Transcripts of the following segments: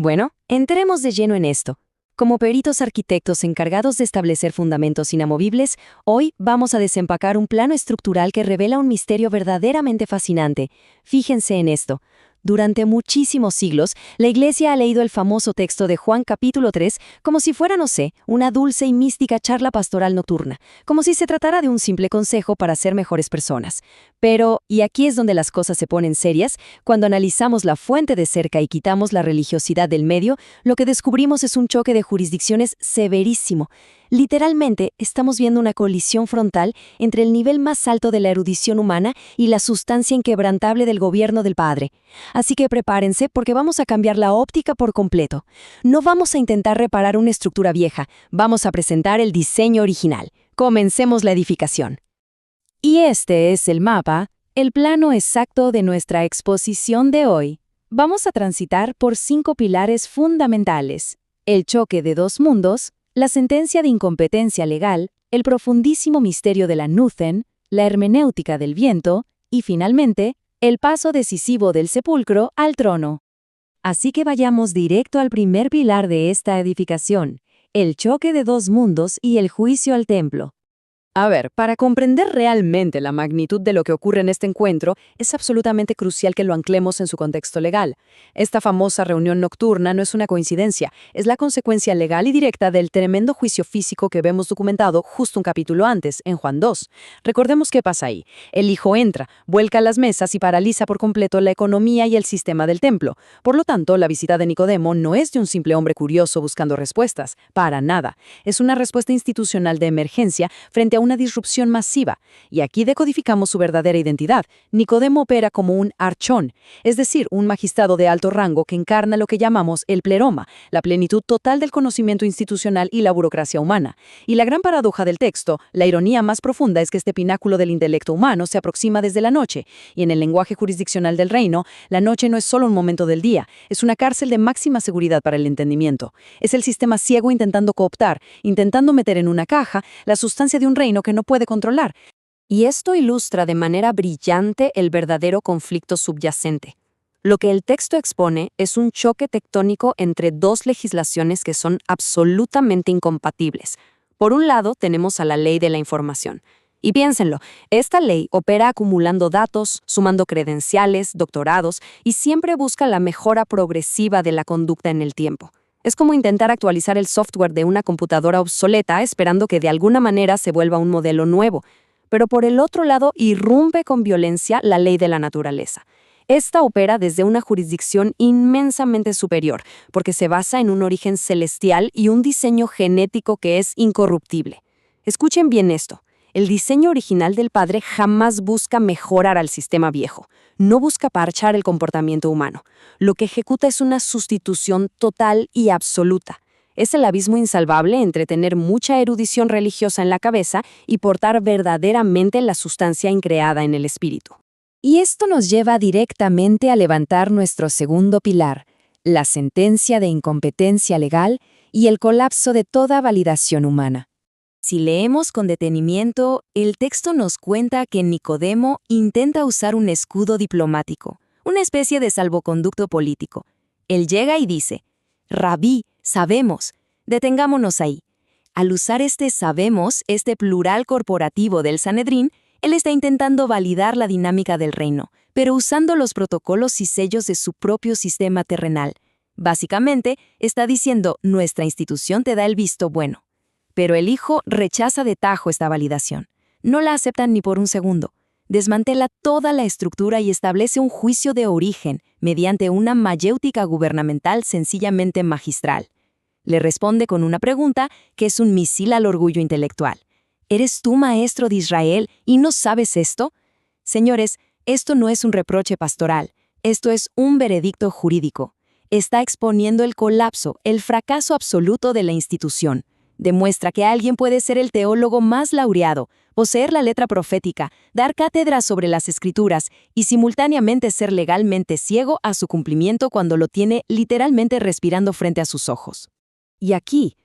Bueno, entremos de lleno en esto. Como peritos arquitectos encargados de establecer fundamentos inamovibles, hoy vamos a desempacar un plano estructural que revela un misterio verdaderamente fascinante. Fíjense en esto. Durante muchísimos siglos, la Iglesia ha leído el famoso texto de Juan capítulo 3 como si fuera, no sé, una dulce y mística charla pastoral nocturna, como si se tratara de un simple consejo para ser mejores personas. Pero, y aquí es donde las cosas se ponen serias, cuando analizamos la fuente de cerca y quitamos la religiosidad del medio, lo que descubrimos es un choque de jurisdicciones severísimo. Literalmente, estamos viendo una colisión frontal entre el nivel más alto de la erudición humana y la sustancia inquebrantable del gobierno del Padre. Así que prepárense porque vamos a cambiar la óptica por completo. No vamos a intentar reparar una estructura vieja, vamos a presentar el diseño original. Comencemos la edificación. Y este es el mapa, el plano exacto de nuestra exposición de hoy. Vamos a transitar por 5 pilares fundamentales: el choque de dos mundos, la sentencia de incompetencia legal, el profundísimo misterio de la Nuthen, la hermenéutica del viento y, finalmente, el paso decisivo del sepulcro al trono. Así que vayamos directo al primer pilar de esta edificación, el choque de dos mundos y el juicio al templo. A ver, para comprender realmente la magnitud de lo que ocurre en este encuentro, es absolutamente crucial que lo anclemos en su contexto legal. Esta famosa reunión nocturna no es una coincidencia, es la consecuencia legal y directa del tremendo juicio físico que vemos documentado justo un capítulo antes, en Juan 2. Recordemos qué pasa ahí. El Hijo entra, vuelca las mesas y paraliza por completo la economía y el sistema del templo. Por lo tanto, la visita de Nicodemo no es de un simple hombre curioso buscando respuestas, para nada. Es una respuesta institucional de emergencia frente a una disrupción masiva, y aquí decodificamos su verdadera identidad. Nicodemo opera como un archón, es decir, un magistrado de alto rango que encarna lo que llamamos el pleroma, la plenitud total del conocimiento institucional y la burocracia humana. Y la gran paradoja del texto, la ironía más profunda, es que este pináculo del intelecto humano se aproxima desde la noche, y en el lenguaje jurisdiccional del reino, la noche no es solo un momento del día, es una cárcel de máxima seguridad para el entendimiento. Es el sistema ciego intentando cooptar, intentando meter en una caja la sustancia de un reino que no puede controlar. Y esto ilustra de manera brillante el verdadero conflicto subyacente. Lo que el texto expone es un choque tectónico entre dos legislaciones que son absolutamente incompatibles. Por un lado, tenemos a la ley de la información. Y piénsenlo, esta ley opera acumulando datos, sumando credenciales, doctorados, y siempre busca la mejora progresiva de la conducta en el tiempo. Es como intentar actualizar el software de una computadora obsoleta esperando que de alguna manera se vuelva un modelo nuevo. Pero por el otro lado, irrumpe con violencia la ley de la naturaleza. Esta opera desde una jurisdicción inmensamente superior, porque se basa en un origen celestial y un diseño genético que es incorruptible. Escuchen bien esto. El diseño original del Padre jamás busca mejorar al sistema viejo, no busca parchar el comportamiento humano. Lo que ejecuta es una sustitución total y absoluta. Es el abismo insalvable entre tener mucha erudición religiosa en la cabeza y portar verdaderamente la sustancia increada en el espíritu. Y esto nos lleva directamente a levantar nuestro segundo pilar, la sentencia de incompetencia legal y el colapso de toda validación humana. Si leemos con detenimiento, el texto nos cuenta que Nicodemo intenta usar un escudo diplomático, una especie de salvoconducto político. Él llega y dice: «Rabí, sabemos». Detengámonos ahí. Al usar este sabemos, este plural corporativo del Sanedrín, él está intentando validar la dinámica del reino, pero usando los protocolos y sellos de su propio sistema terrenal. Básicamente, está diciendo: nuestra institución te da el visto bueno. Pero el Hijo rechaza de tajo esta validación. No la aceptan ni por un segundo. Desmantela toda la estructura y establece un juicio de origen mediante una mayéutica gubernamental sencillamente magistral. Le responde con una pregunta que es un misil al orgullo intelectual. ¿Eres tú maestro de Israel y no sabes esto? Señores, esto no es un reproche pastoral. Esto es un veredicto jurídico. Está exponiendo el colapso, el fracaso absoluto de la institución. Demuestra que alguien puede ser el teólogo más laureado, poseer la letra profética, dar cátedras sobre las Escrituras y simultáneamente ser legalmente ciego a su cumplimiento cuando lo tiene literalmente respirando frente a sus ojos. Y aquí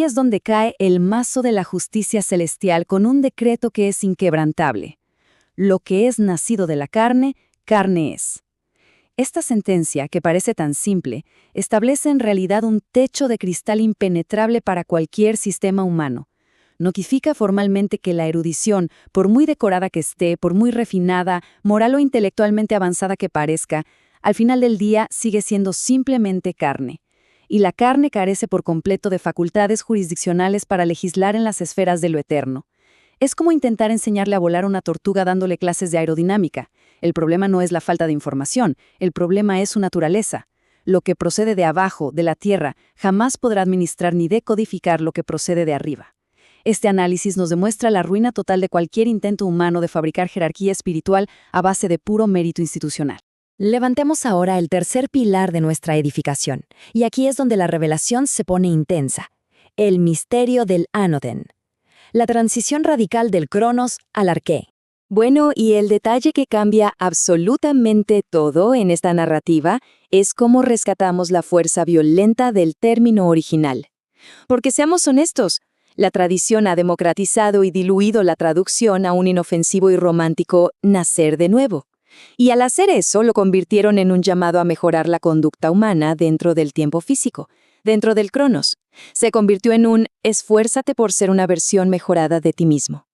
es donde cae el mazo de la justicia celestial con un decreto que es inquebrantable. Lo que es nacido de la carne, carne es. Esta sentencia, que parece tan simple, establece en realidad un techo de cristal impenetrable para cualquier sistema humano. Notifica formalmente que la erudición, por muy decorada que esté, por muy refinada, moral o intelectualmente avanzada que parezca, al final del día sigue siendo simplemente carne. Y la carne carece por completo de facultades jurisdiccionales para legislar en las esferas de lo eterno. Es como intentar enseñarle a volar a una tortuga dándole clases de aerodinámica. El problema no es la falta de información, el problema es su naturaleza. Lo que procede de abajo, de la tierra, jamás podrá administrar ni decodificar lo que procede de arriba. Este análisis nos demuestra la ruina total de cualquier intento humano de fabricar jerarquía espiritual a base de puro mérito institucional. Levantemos ahora el tercer pilar de nuestra edificación, y aquí es donde la revelación se pone intensa: el misterio del Anoden. La transición radical del Cronos al Arqué. Bueno, y el detalle que cambia absolutamente todo en esta narrativa es cómo rescatamos la fuerza violenta del término original. Porque seamos honestos, la tradición ha democratizado y diluido la traducción a un inofensivo y romántico nacer de nuevo. Y al hacer eso lo convirtieron en un llamado a mejorar la conducta humana dentro del tiempo físico, dentro del Cronos. Se convirtió en un esfuérzate por ser una versión mejorada de ti mismo.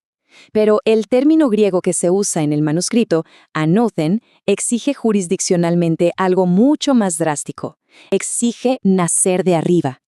Pero el término griego que se usa en el manuscrito, anothen, exige jurisdiccionalmente algo mucho más drástico. Exige nacer de arriba.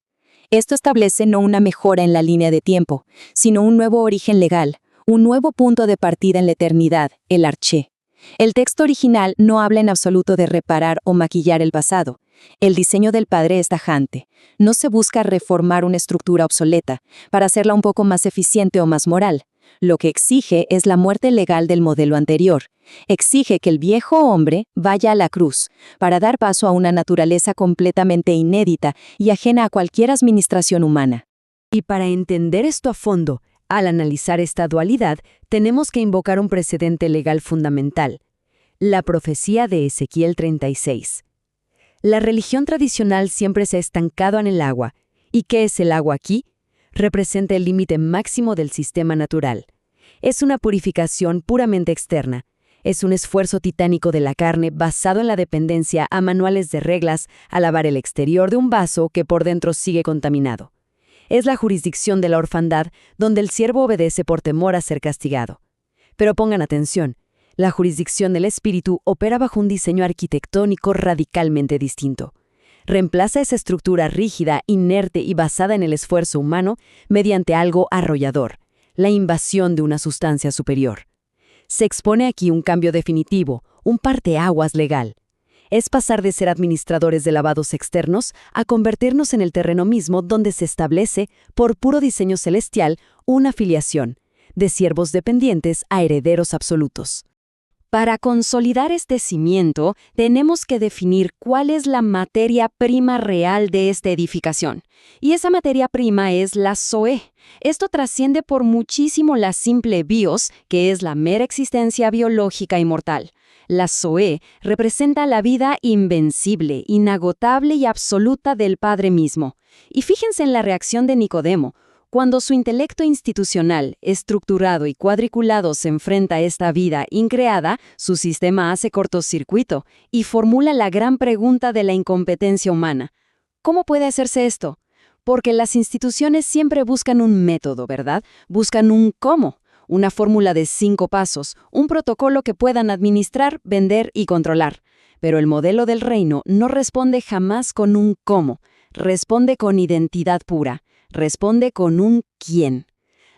Esto establece no una mejora en la línea de tiempo, sino un nuevo origen legal, un nuevo punto de partida en la eternidad, el arché. El texto original no habla en absoluto de reparar o maquillar el pasado. El diseño del Padre es tajante. No se busca reformar una estructura obsoleta para hacerla un poco más eficiente o más moral. Lo que exige es la muerte legal del modelo anterior. Exige que el viejo hombre vaya a la cruz para dar paso a una naturaleza completamente inédita y ajena a cualquier administración humana. Y para entender esto a fondo, al analizar esta dualidad, tenemos que invocar un precedente legal fundamental: la profecía de Ezequiel 36. La religión tradicional siempre se ha estancado en el agua. ¿Y qué es el agua aquí? Representa el límite máximo del sistema natural. Es una purificación puramente externa. Es un esfuerzo titánico de la carne basado en la dependencia a manuales de reglas a lavar el exterior de un vaso que por dentro sigue contaminado. Es la jurisdicción de la orfandad donde el siervo obedece por temor a ser castigado. Pero pongan atención, la jurisdicción del espíritu opera bajo un diseño arquitectónico radicalmente distinto. Reemplaza esa estructura rígida, inerte y basada en el esfuerzo humano mediante algo arrollador, la invasión de una sustancia superior. Se expone aquí un cambio definitivo, un parteaguas legal. Es pasar de ser administradores de lavados externos a convertirnos en el terreno mismo donde se establece, por puro diseño celestial, una filiación, de siervos dependientes a herederos absolutos. Para consolidar este cimiento, tenemos que definir cuál es la materia prima real de esta edificación. Y esa materia prima es la Zoé. Esto trasciende por muchísimo la simple bios, que es la mera existencia biológica y mortal. La Zoé representa la vida invencible, inagotable y absoluta del Padre mismo. Y fíjense en la reacción de Nicodemo. Cuando su intelecto institucional, estructurado y cuadriculado se enfrenta a esta vida increada, su sistema hace cortocircuito y formula la gran pregunta de la incompetencia humana. ¿Cómo puede hacerse esto? Porque las instituciones siempre buscan un método, ¿verdad? Buscan un cómo, una fórmula de 5 pasos, un protocolo que puedan administrar, vender y controlar. Pero el modelo del reino no responde jamás con un cómo, responde con identidad pura. Responde con un quién.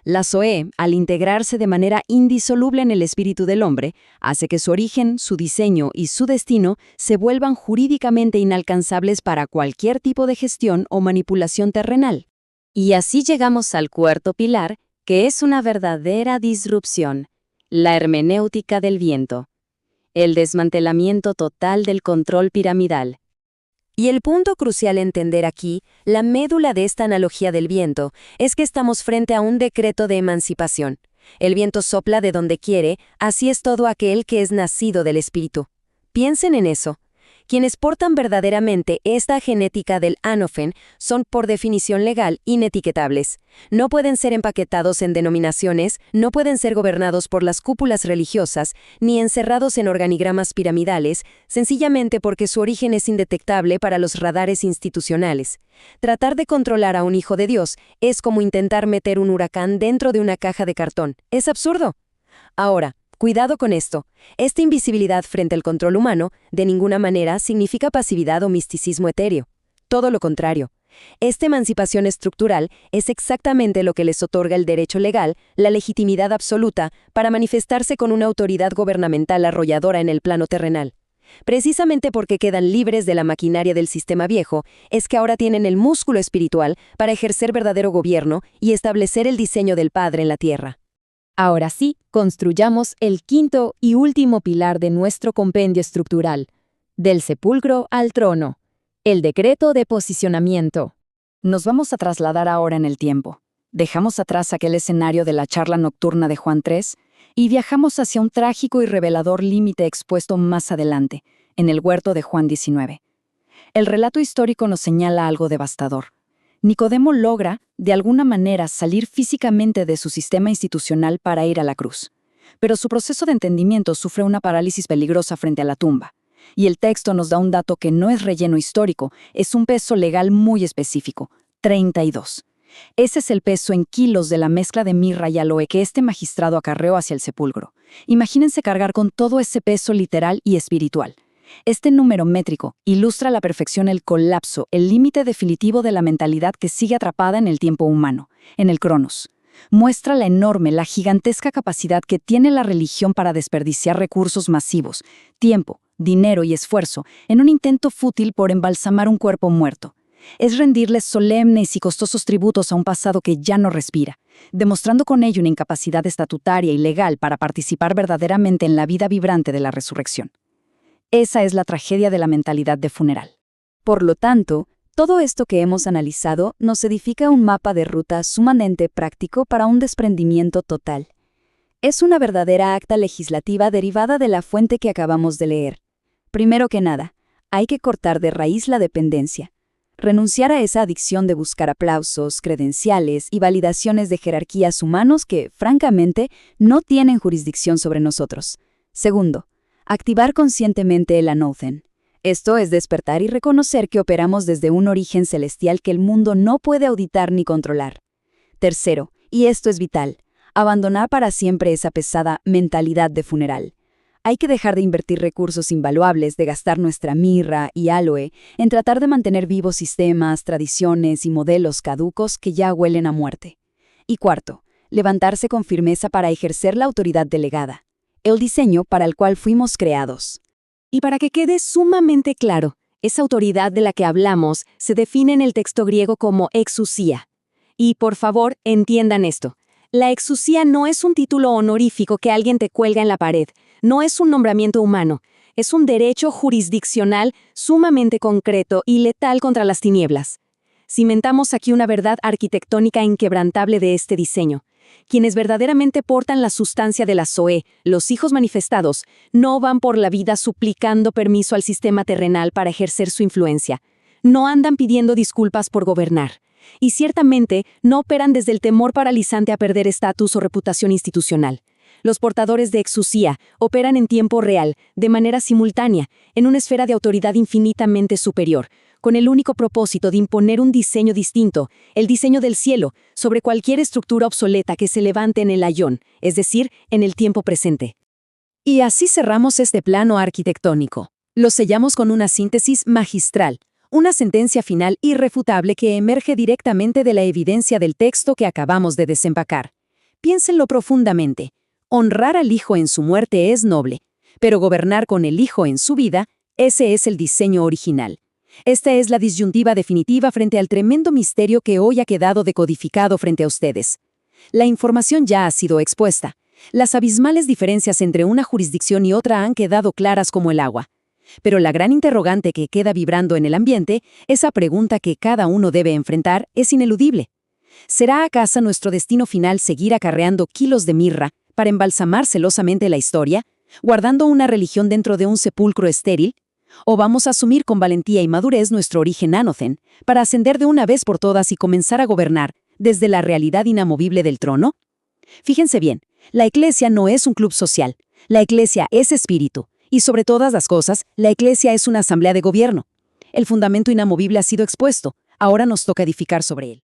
La Zoé, al integrarse de manera indisoluble en el espíritu del hombre, hace que su origen, su diseño y su destino se vuelvan jurídicamente inalcanzables para cualquier tipo de gestión o manipulación terrenal. Y así llegamos al cuarto pilar, que es una verdadera disrupción: la hermenéutica del viento. El desmantelamiento total del control piramidal. Y el punto crucial a entender aquí, la médula de esta analogía del viento, es que estamos frente a un decreto de emancipación. El viento sopla de donde quiere, así es todo aquel que es nacido del Espíritu. Piensen en eso. Quienes portan verdaderamente esta genética del Anofen son, por definición legal, inetiquetables. No pueden ser empaquetados en denominaciones, no pueden ser gobernados por las cúpulas religiosas, ni encerrados en organigramas piramidales, sencillamente porque su origen es indetectable para los radares institucionales. Tratar de controlar a un hijo de Dios es como intentar meter un huracán dentro de una caja de cartón. Es absurdo. Ahora, cuidado con esto. Esta invisibilidad frente al control humano de ninguna manera significa pasividad o misticismo etéreo. Todo lo contrario. Esta emancipación estructural es exactamente lo que les otorga el derecho legal, la legitimidad absoluta, para manifestarse con una autoridad gubernamental arrolladora en el plano terrenal. Precisamente porque quedan libres de la maquinaria del sistema viejo, es que ahora tienen el músculo espiritual para ejercer verdadero gobierno y establecer el diseño del Padre en la tierra. Ahora sí, construyamos el quinto y último pilar de nuestro compendio estructural, del sepulcro al trono, el decreto de posicionamiento. Nos vamos a trasladar ahora en el tiempo. Dejamos atrás aquel escenario de la charla nocturna de Juan 3 y viajamos hacia un trágico y revelador límite expuesto más adelante, en el huerto de Juan 19. El relato histórico nos señala algo devastador. Nicodemo logra, de alguna manera, salir físicamente de su sistema institucional para ir a la cruz. Pero su proceso de entendimiento sufre una parálisis peligrosa frente a la tumba. Y el texto nos da un dato que no es relleno histórico, es un peso legal muy específico, 32. Ese es el peso en kilos de la mezcla de mirra y aloe que este magistrado acarreó hacia el sepulcro. Imagínense cargar con todo ese peso literal y espiritual. Este número métrico ilustra a la perfección el colapso, el límite definitivo de la mentalidad que sigue atrapada en el tiempo humano, en el Cronos. Muestra la enorme, la gigantesca capacidad que tiene la religión para desperdiciar recursos masivos, tiempo, dinero y esfuerzo, en un intento fútil por embalsamar un cuerpo muerto. Es rendirles solemnes y costosos tributos a un pasado que ya no respira, demostrando con ello una incapacidad estatutaria y legal para participar verdaderamente en la vida vibrante de la resurrección. Esa es la tragedia de la mentalidad de funeral. Por lo tanto, todo esto que hemos analizado nos edifica un mapa de ruta sumamente práctico para un desprendimiento total. Es una verdadera acta legislativa derivada de la fuente que acabamos de leer. Primero que nada, hay que cortar de raíz la dependencia. Renunciar a esa adicción de buscar aplausos, credenciales y validaciones de jerarquías humanos que, francamente, no tienen jurisdicción sobre nosotros. Segundo, activar conscientemente el Anothen. Esto es despertar y reconocer que operamos desde un origen celestial que el mundo no puede auditar ni controlar. Tercero, y esto es vital, abandonar para siempre esa pesada mentalidad de funeral. Hay que dejar de invertir recursos invaluables, de gastar nuestra mirra y aloe en tratar de mantener vivos sistemas, tradiciones y modelos caducos que ya huelen a muerte. Y cuarto, levantarse con firmeza para ejercer la autoridad delegada, el diseño para el cual fuimos creados. Y para que quede sumamente claro, esa autoridad de la que hablamos se define en el texto griego como exusía. Y por favor, entiendan esto. La exusía no es un título honorífico que alguien te cuelga en la pared, no es un nombramiento humano, es un derecho jurisdiccional sumamente concreto y letal contra las tinieblas. Cimentamos aquí una verdad arquitectónica inquebrantable de este diseño. Quienes verdaderamente portan la sustancia de la Zoe, los hijos manifestados, no van por la vida suplicando permiso al sistema terrenal para ejercer su influencia. No andan pidiendo disculpas por gobernar. Y ciertamente no operan desde el temor paralizante a perder estatus o reputación institucional. Los portadores de exusía operan en tiempo real, de manera simultánea, en una esfera de autoridad infinitamente superior, con el único propósito de imponer un diseño distinto, el diseño del cielo, sobre cualquier estructura obsoleta que se levante en el ayón, es decir, en el tiempo presente. Y así cerramos este plano arquitectónico. Lo sellamos con una síntesis magistral, una sentencia final irrefutable que emerge directamente de la evidencia del texto que acabamos de desempacar. Piénsenlo profundamente. Honrar al Hijo en su muerte es noble, pero gobernar con el Hijo en su vida, ese es el diseño original. Esta es la disyuntiva definitiva frente al tremendo misterio que hoy ha quedado decodificado frente a ustedes. La información ya ha sido expuesta. Las abismales diferencias entre una jurisdicción y otra han quedado claras como el agua. Pero la gran interrogante que queda vibrando en el ambiente, esa pregunta que cada uno debe enfrentar, es ineludible. ¿Será acaso nuestro destino final seguir acarreando kilos de mirra para embalsamar celosamente la historia, guardando una religión dentro de un sepulcro estéril? ¿O vamos a asumir con valentía y madurez nuestro origen anocen para ascender de una vez por todas y comenzar a gobernar desde la realidad inamovible del trono? Fíjense bien, la Iglesia no es un club social, la Iglesia es espíritu, y sobre todas las cosas, la Iglesia es una asamblea de gobierno. El fundamento inamovible ha sido expuesto, ahora nos toca edificar sobre él.